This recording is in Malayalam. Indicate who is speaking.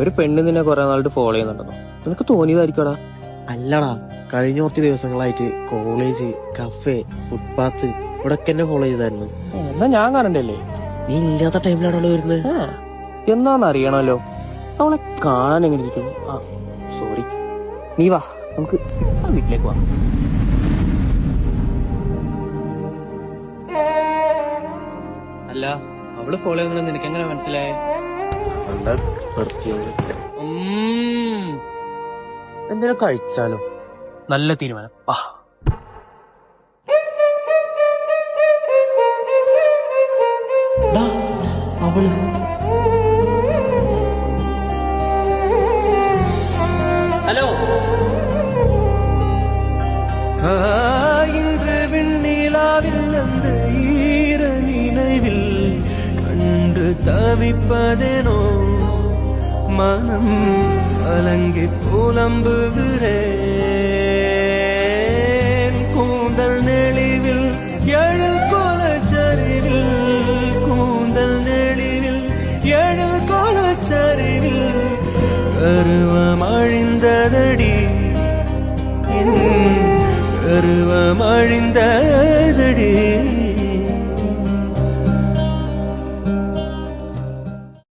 Speaker 1: ഒരു പെണ്ണ് നിന്നെ കുറെ നാളായിട്ട് ഫോളോ ചെയ്യുന്നുണ്ടെന്നോ? നിനക്ക് തോന്നിയതായിരിക്കടാ?
Speaker 2: അല്ലടാ, കഴിഞ്ഞ കുറച്ച് ദിവസങ്ങളായിട്ട് കോളേജ്, കഫേ, ഫുട്പാത്ത് ഇവിടൊക്കെ എന്നെ ഫോളോ ചെയ്തായിരുന്നു.
Speaker 1: എന്നാ ഞാൻ കാണണ്ടല്ലേ?
Speaker 2: നീ ഇല്ലാത്ത ടൈമിലാണല്ലോ വരുന്നത്.
Speaker 1: എന്നാന്ന് അറിയണമല്ലോ. അവളെ കാണാൻ എങ്ങനെ ഇരിക്കുന്നു? സോറി, നീ വാ, നമുക്ക് ഇപ്പൊ വീട്ടിലേക്ക് പോവാം. അല്ല, അവള് ഫോളോ ചെയ്യുന്നത് നിനക്ക് എങ്ങനെ മനസ്സിലായേ?
Speaker 2: എന്തിനാ കഴിച്ചാലോ?
Speaker 1: നല്ല തീരുമാനം.
Speaker 2: അവള്
Speaker 1: ഹലോ.
Speaker 3: இன்று விண்ணிலாவில் அந்த ஈர நினைவில் கண்டு தவிப்பதேனோ மனம் கலங்கி புலம்புகிறேன். கூந்தல் நெளிவில் எழில் கோலச்சரிவில், கூந்தல் நெளிவில் எழில் கோலச்சரிவில் கருவம் அழிந்ததடி, என் கருவம் அழிந்ததடி.